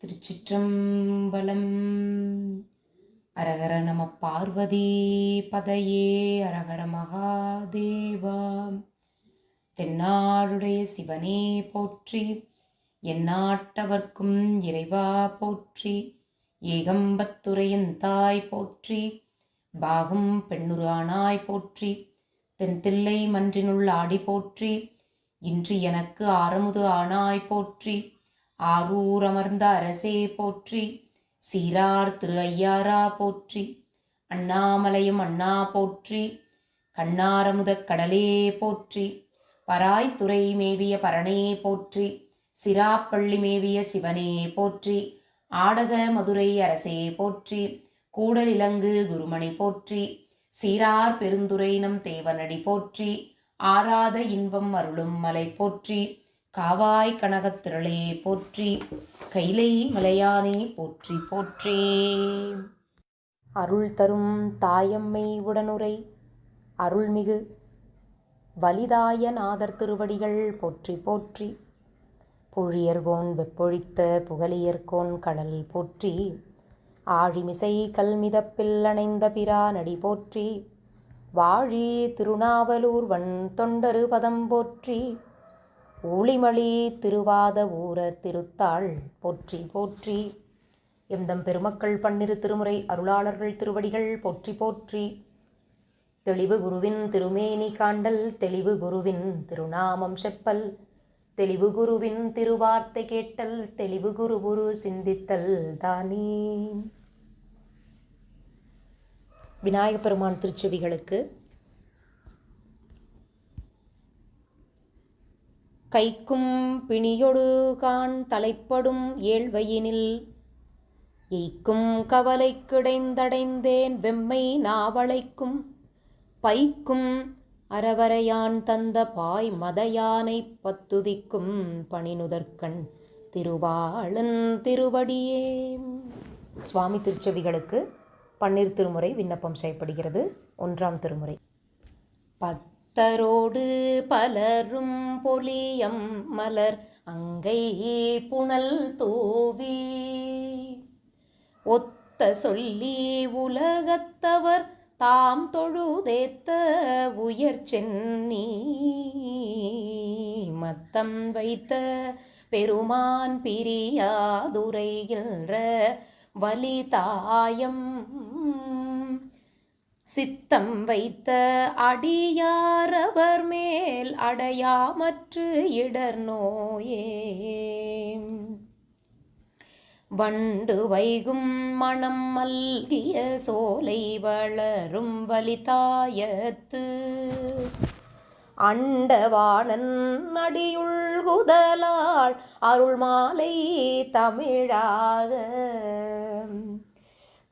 திருச்சிற்றம்பலம். அரகர நம பார்வதி பதையே. அரகர மகாதேவா. தென்னாடுடைய சிவனே போற்றி, எந்நாட்டவர்க்கும் இறைவா போற்றி. ஏகம்பத்துரையன் தாய் போற்றி, பாகம் பெண்ணுரு ஆனாய் போற்றி. தென்தில்லை மன்றினுள் ஆடி போற்றி, இன்று எனக்கு ஆரமுது ஆனாய் போற்றி. ஆரூர் அமர்ந்த அரசே போற்றி, சீரார் திரு ஐயாரா போற்றி. அண்ணாமலையும் அண்ணா போற்றி, கண்ணாரமுதக் கடலே போற்றி. பராய்த்துறை மேவிய பரணே போற்றி, சிராப்பள்ளி மேவிய சிவனே போற்றி. ஆடக மதுரை அரசே போற்றி, கூடல் இலங்கு குருமணி போற்றி. சீரார் பெருந்துரை நம் தேவனடி போற்றி, ஆராத இன்பம் அருளும் மலை போற்றி. காவாய் கனகத்திரளே போற்றி, கைலை மலையானே போற்றி போற்றே. அருள் தரும் தாயம்மை உடனுரை அருள்மிகு வலிதாய நாதர் திருவடிகள் போற்றி போற்றி. புழியர்கோன் வெப்பொழித்த புகழியர்கோன் கடல் போற்றி. ஆழிமிசை கல்மிதப்பில் அணைந்த பிரானடி போற்றி. வாழி திருநாவலூர் வன் தொண்டரு பதம் போற்றி. ஊழிமளி திருவாத ஊரர் திருத்தாள் போற்றி போற்றி. எம்தம் பெருமக்கள் பன்னிரு திருமுறை அருளாளர்கள் திருவடிகள் போற்றி போற்றி. தெளிவு குருவின் திருமேனி காண்டல், தெளிவு குருவின் திருநாமம் செப்பல், தெளிவு குருவின் திருவார்த்தை கேட்டல், தெளிவு குரு சிந்தித்தல் தானே. விநாயக பெருமான் திருச்செவிகளுக்கு கைக்கும் பிணியொடு கான் தலைப்படும் ஏழ்வையினில் எய்க்கும் கவலை கிடைந்தடைந்தேன் வெம்மை நாவளைக்கும் பைக்கும் அரவரையான் தந்த பாய் மதயானை பத்துதிக்கும் பணிநுதற்கண் திருவாளன் திருவடியே. சுவாமி திருச்செவிகளுக்கு பன்னிரு திருமுறை விண்ணப்பம் செய்யப்படுகிறது. 1ஆம் திருமுறை. பத்தரோடு பலரும் பொலியம் மலர் அங்கை புனல் தூவி ஒத்த சொல்லி உலகத்தவர் தாம் தொழுதேத்த உயர் சென்னி மத்தம் வைத்த பெருமான் பிரியாதுரைகின்ற வலிதாயம் சித்தம் வைத்த அடியாரவர் மேல் அடையாமற்று இடர் நோயே. வண்டு வைகும் மணம் மல்கிய சோலை வளரும் வலிதாயத்து அண்டவாணன் அடியுள்குதலாள் அருள் மாலை தமிழாக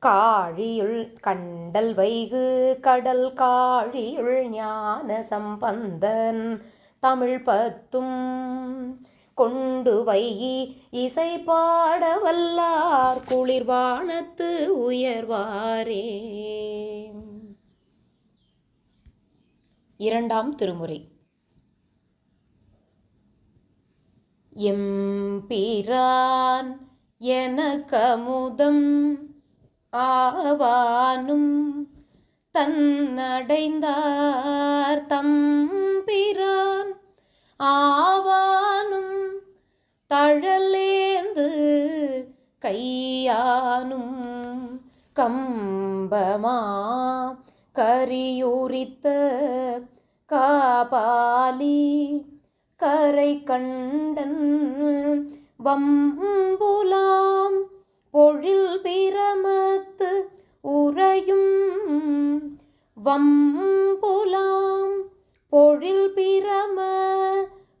காழியுள் கண்டல் வைகு கடல் காழியுள் ஞான சம்பந்தன் தமிழ் பத்தும் கொண்டு வைகி இசை பாடவல்லார் குளிர்வானத்து உயர்வாரே. 2ஆம் திருமுறை. எம்பிரான் எனக்கமுதம் ஆவானும் தன்னடைந்தார் தம்பிரான் ஆவானும் தழலேந்து கையானும் கம்பமா கரியுரித்த காபாலி கரை கண்டன் வம்புலாம் பொழில் பிரமத்து உறையும் வம்புலாம் பொழில் பிரம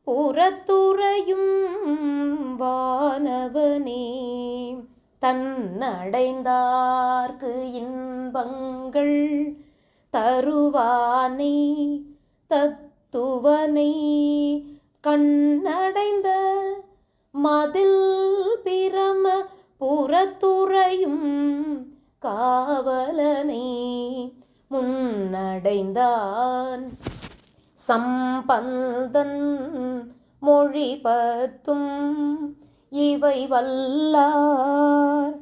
புறத்துறையும் வானவனே தன்னடைந்தார்க்கு இன்பங்கள் தருவானை தத்துவனை கண்ணடைந்த மதில் பிரம புறத்துறையும் காவலனை முன்னடைந்தான் சம்பந்தன் மொழி பத்தும் இவை வல்லார்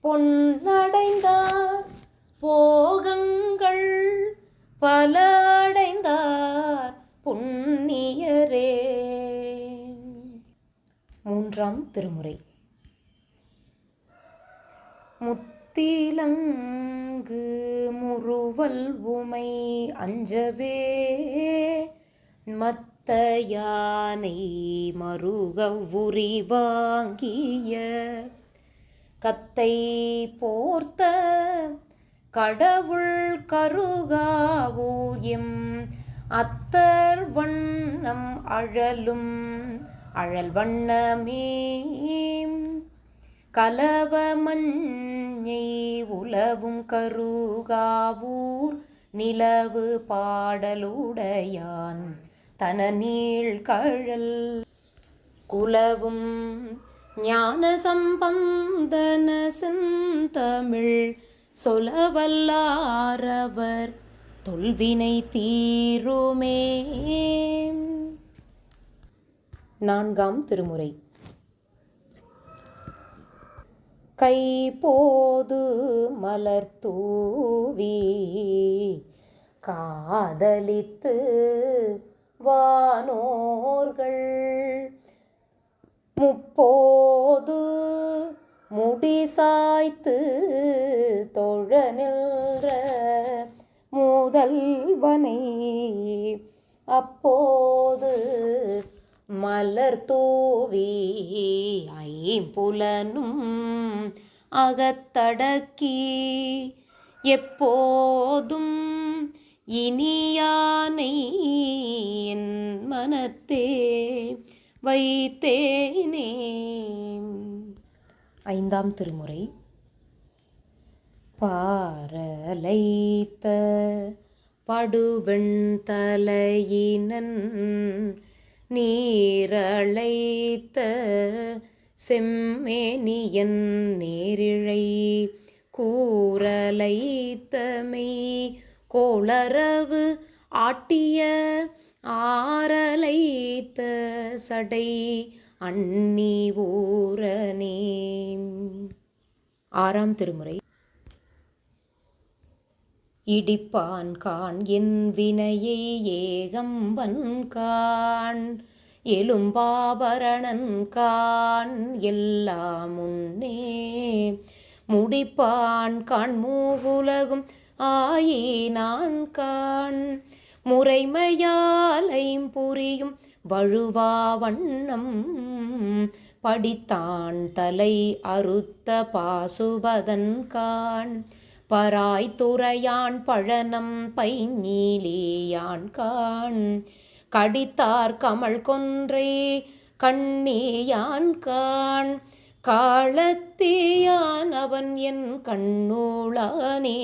பொன்னடைந்தார் போகங்கள் பல அடைந்தார் புண்ணியரே. மூன்றாம் திருமுறை. முத்திலங்கு முறுவல் உமை அஞ்சவே மத்த யானை மருகவுரி வாங்கிய கத்தை போர்த்த கடவுள் கருகாவூயம் அத்தர் வண்ணம் அழலும் அழல் வண்ணமே கலவ மஞ்சை உலவும் கருகாவூர் நிலவு பாடலுடையான் தன நீள் கழல் குலவும் ஞான சம்பந்தன செந்தமிழ் சொலவல்லாரவர் தொல்வினை தீருமே. நான்காம் திருமுறை. கைபோது மலர் தூவி காதலித்து வானோர்கள் முப்போது முடிசாய்த்து தொழ நின்ற முதல்வனை அப்போது மலர் தூவி ஐம்புலனும் அகத்தடக்கி எப்போதும் இனியானை என் மனத்தே வைத்தேனே. ஐந்தாம் திருமுறை. பாரலைத்த படுவெண் தலையினன் நீரழைத்த செம்மேனியன் நேரிழை கூறலைத்தமை கோளரவு ஆட்டிய ஆரலைத்த சடை அன்னி ஊரனே. ஆறாம் திருமுறை. இடிப்பான் கான் என் வினையை ஏகம்பன் கான் எலும்பாபரணன் கான் எல்லாம் முன்னே முடிப்பான் கான் மூவுலகும் ஆயினான் கான் முறைமையால் ஐம்புரியும் வழுவா வண்ணம் படித்தான் தலை அறுத்த பாசுபதன் கான் பராய்த்துறையான் பழனம் பைஞீலியான் கான் கடித்தார் கமல் கொன்றை கண்ணியான் கான் காலத்தேயான் அவன் என் கண்ணூளானே.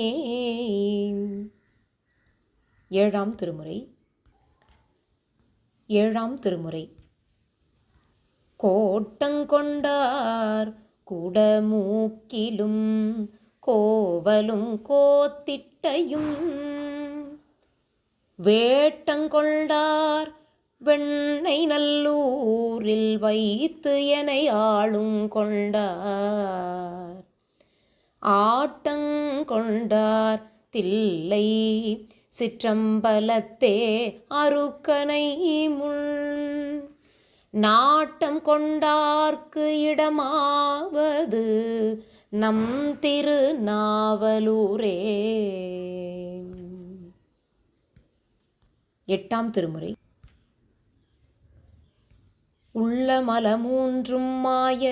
ஏழாம் திருமுறை. ஏழாம் திருமுறை. கோட்டங்கொண்டார் குடமூக்கிலும் கோவலும் கோத்திட்டையும் வேட்டங்கொண்டார் வெண்ணை நல்லூரில் வைத்து என ஆளும் கொண்டார் ஆட்டங்கொண்டார் தில்லை சிற்றம்பலத்தே அருக்கனை முன் நாட்டம் கொண்டார்க்கு இடமாவது நம் திருநாவலூரே. எட்டாம் திருமுறை. உள்ள மலமூன்றும் மாய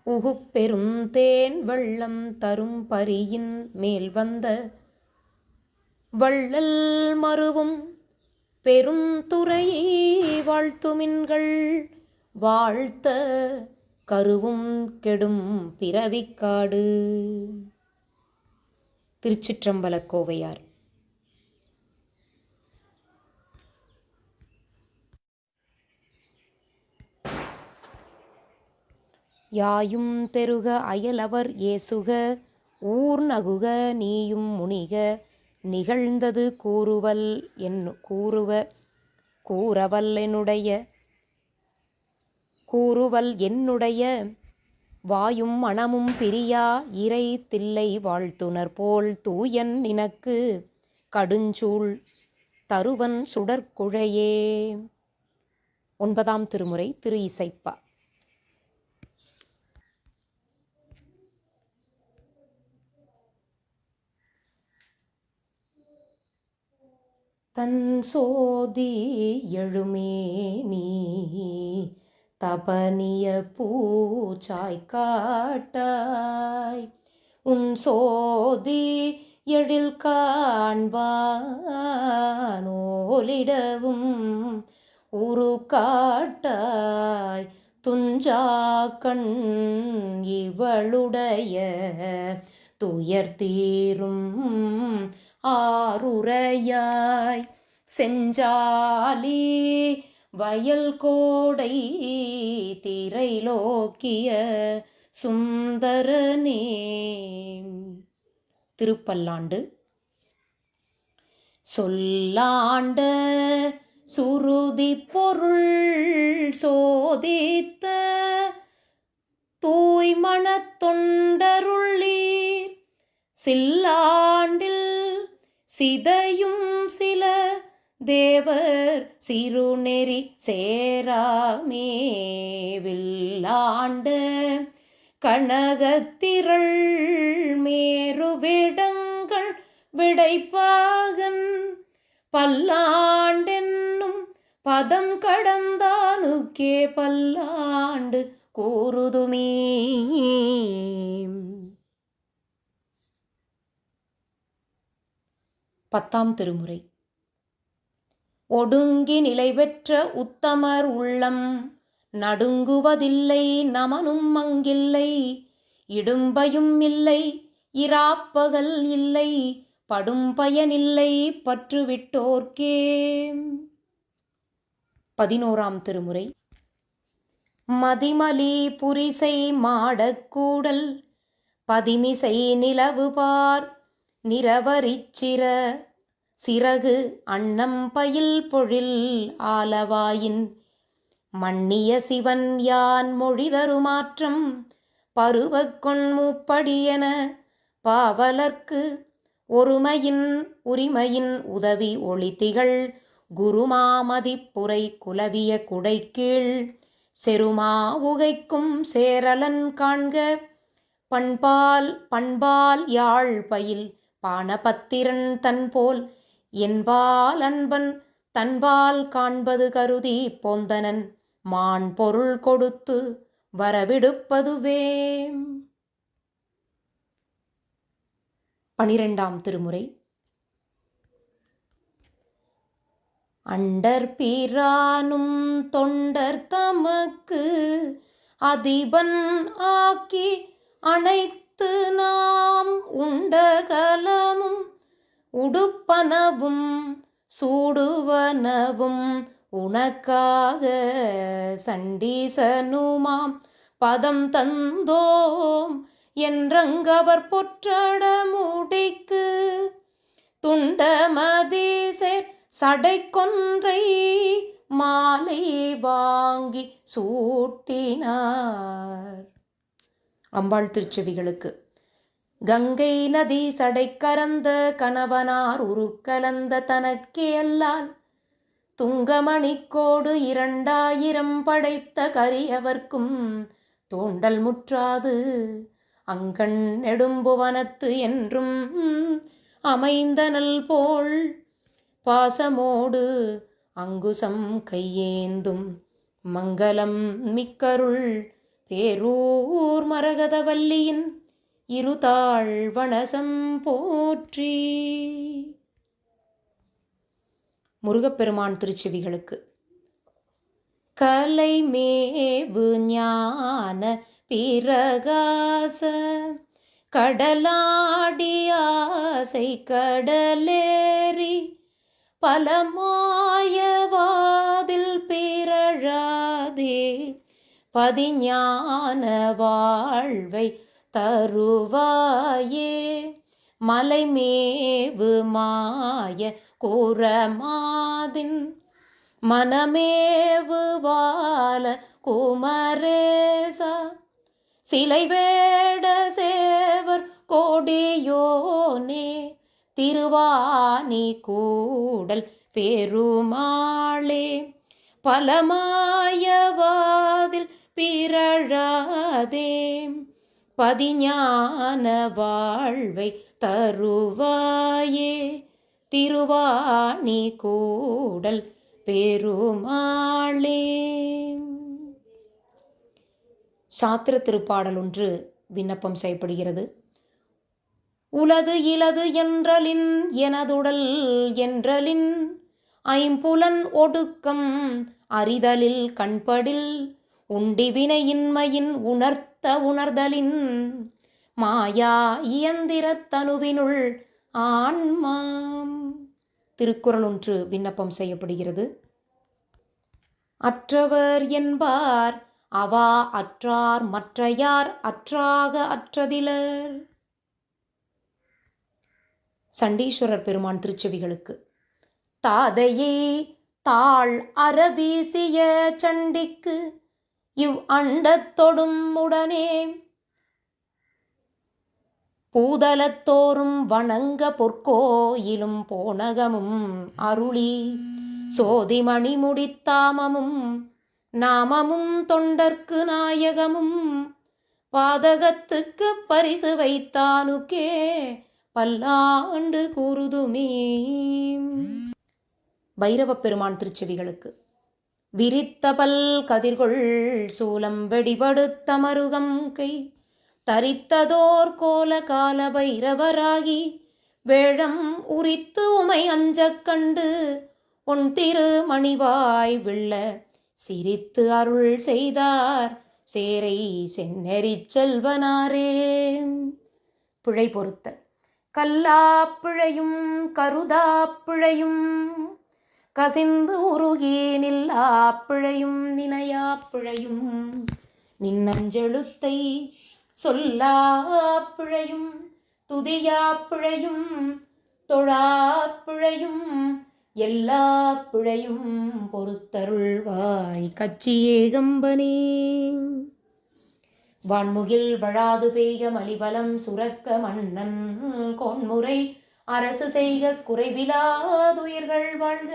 உகுப்பெரும் தேன் வெள்ளம் தரும் பரியின் மேல் வந்த வள்ளல் மருவும் பெரும் துறையை வாழ்த்துமின்கள் வாழ்த்த கருவும் கெடும் பிறவிக்காடு. திருச்சிற்றம்பல கோவையார். யாயும் தெருக அயலவர் ஏசுக ஊர் நகுக நீயும் முனிக நிகழ்ந்தது கூறவல் என்னுடைய கூறுவல் என்னுடைய வாயும் மனமும் பிரியா இறை தில்லை வாழ்த்துனர் போல் தூயன் நினக்கு கடுஞ்சூள் தருவன் சுடற்குழையே. 9ஆம் திருமுறை திரு இசைப்பா. தன் சோதி எழுமேனி தபனிய பூச்சாய் காட்டாய் உன் சோதி எழில் காண்பானோலிடவும் உரு காட்டாய் துஞ்சாக்கண் இவளுடைய துயர் தீரும் ஆருரையாய் செஞ்சாலி வயல் கோடை திரைலோக்கிய சுந்தரனே. திருப்பல்லாண்டு. சொல்லாண்ட சுருதி பொருள் சோதித்த தூய்மணத் தொண்டருள்ளீர் சில்லாண்டில் சிதையும் சில தேவர் சிறுநெறி சேராமே வில்லாண்ட கனகத்திரள் மேருவிடங்கள் விடைப்பாகன் பல்லாண்டென்னும் பதம் கடந்தானுக்கே பல்லாண்டு கூறுதுமே. 10ஆம் திருமுறை. ஒடுங்கி நிலை பெற்ற உத்தமர் உள்ளம் நடுங்குவதில்லை நமனும் அங்கில்லை இடும்பையும் இல்லை இராப்பகல் இல்லை படும் பயனில்லை பற்றுவிட்டோர்க்கே. 11ஆம் திருமுறை. மதிமலி புரிசை மாடக்கூடல் பதிமிசை நிலவுபார் நிரவரிச்சிர சிறகு அன்னம் பயில் பொழில் ஆலவாயின் மன்னிய சிவன் யான் மொழிதருமாற்றம் பருவக்கொன் மூப்படியென பாவலர்க்கு ஒருமையின் உரிமையின் உதவி ஒளித்திகள் குருமாமதிப்புரை குலவிய குடைக்கீழ் செருமா உகைக்கும் சேரலன் காண்க பண்பால் யாழ் பயில் பானபத்திரன் தன்போல் என்பால் அன்பன் தன்பால் காண்பது கருதி போந்தனன் மான் பொருள் கொடுத்து வரவிடுப்பதுவே. 12ஆம் திருமுறை. அண்டர் பிரானும் தொண்டர் தமக்கு அதிபன் ஆக்கி அனைத்து நாம் உண்டகலமும் உடுப்பனவும் சூடுவனவும் உனக்காக சண்டீசனுமாம் பதம் தந்தோம் என்றங்கவர் பொற்றட முடிக்கு துண்டமதிசேர் சடைக்கொன்றை மாலை வாங்கி சூட்டினார். அம்பாள் திருச்செவிகளுக்கு. கங்கை நதி சடைக்கரந்த கணவனார் உருக்கலந்த தனக்கே அல்லால் துங்கமணிக்கோடு 2000 படைத்த கரியவர்க்கும் தூண்டல் முற்றாது அங்கண் நெடும்புவனத்து என்றும் அமைந்தனல் போல் பாசமோடு அங்குசம் கையேந்தும் மங்களம் மிக்கருள் பேரூர் மரகதவல்லியின் இருதாள் வனசம் போற்றி. முருகப்பெருமான் திருச்செவிகளுக்கு. கலை மேவு ஞான பிரகாச கடலாடி ஆசை கடலேறி பலமாயவாதில் பிறழாதே பதிஞான வாழ்வை தருவாயே மலைமேவு மாய கூறமாதின் மனமேவு வால குமரேசா சிலை வேட சேவர் கோடியோனே திருவாணி கூடல் பெருமாளே பலமாயவாதில் பிறழாதே பதிஞான வாழ்வை தருவாயே திருவாணி கூடல் பெருமாளே. சாத்திர திருப்பாடல் ஒன்று விண்ணப்பம் செய்யப்படுகிறது. உலது இலது என்றலின் எனதுடல் என்றலின் ஐம்புலன் ஒடுக்கம் அறிதலில் கண்படில் உண்டிவினையின்மையின் உணர்த்த உணர்தலின் மாயா இயந்திரத்தனுவினுள் ஆன்மாம். திருக்குறள் ஒன்று விண்ணப்பம் செய்யப்படுகிறது. அற்றவர் என்பார் அவா அற்றார் மற்றையார் அற்றாக அற்றதிலர். சண்டீஸ்வரர் பெருமான் திருச்செவிகளுக்கு. தாதையே தாள் அறவீசிய சண்டிக்கு இவ் அண்டத்தொடும் உடனே பூதலத்தோறும் வணங்க பொற்கோயிலும் போனகமும் அருளி சோதிமணி முடித்தாமமும் நாமமும் தொண்டர்க்கு நாயகமும் பாதகத்துக்கு பரிசு வைத்தானுக்கே பல்லாண்டு கூறுதுமே. பைரவப் பெருமான் திருச்செவிகளுக்கு. விரித்த பல் கதிர்கொள் சூலம் வெடிபடுத்த மருகம் கை தரித்ததோர் கோல கால பைரவராகி வேழம் உரித்து உமை அஞ்சக் கண்டு உன் திரு மணிவாய் விள்ள சிரித்து அருள் செய்தார் சேரை செந்நெறி செல்வனாரே. பிழை பொறுத்தல். கல்லாப்பிழையும் கருதாப்பிழையும் கசிந்து உருகி நில்லாப்பிழையும் நினையாப்பிழையும் நின்னஞ்செழுத்தை சொல்லாப்பிழையும் துதியாப்பிழையும் தொழாப்பிழையும் எல்லா பிழையும் பொறுத்தருள்வாய் கச்சியேகம்பனே. வான்முகில் வழாது பெய்க மலிபலம் சுரக்க மன்னன் கோன்முறை அரசு செய்க குறைவிலாதுயிர்கள் வாழ்க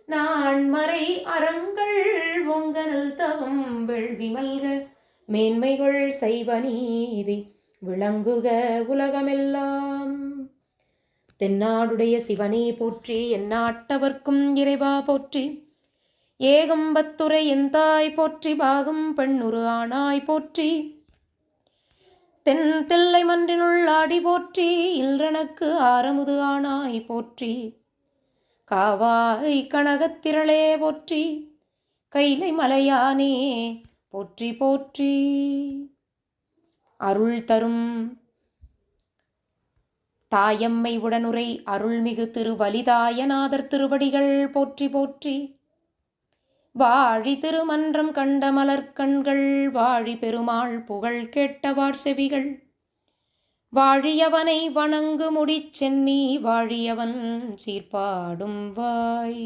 நான்மறை அறங்கள் ஒங்கனல் தவம் வெள்வி மல்க மேன்மைகள் செய்வ நீதி விளங்குக உலகமெல்லாம். தென்னாடுடைய சிவனே போற்றி எந்நாட்டவர்க்கும் இறைவா போற்றி ஏகம்பத்துரை எந்தாய் போற்றி பாகம் பெண்ணுரு ஆனாய் போற்றி தென் தில்லை மன்றினுள் ஆடி போற்றி இல்றனக்கு ஆரமுது ஆனாய் போற்றி காவாய் கனகத்திரளே போற்றி கைலை மலையானே போற்றி போற்றி. அருள் தரும் தாயம்மை உடனுரை அருள்மிகு திருவலிதாயநாதர் திருவடிகள் போற்றி போற்றி. வாழி திருமன்றம் கண்ட மலர்கண்கள் வாழி பெருமாள் புகழ் கேட்டவார் செவிகள் வாழியவனை வணங்கு முடிச்சென்னி வாழியவன் சீர்பாடும் வாய்.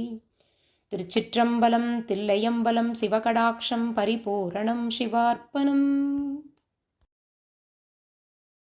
திருச்சிற்றம்பலம் தில்லையம்பலம் சிவகடாட்சம் பரிபூரணம் சிவார்ப்பணம்.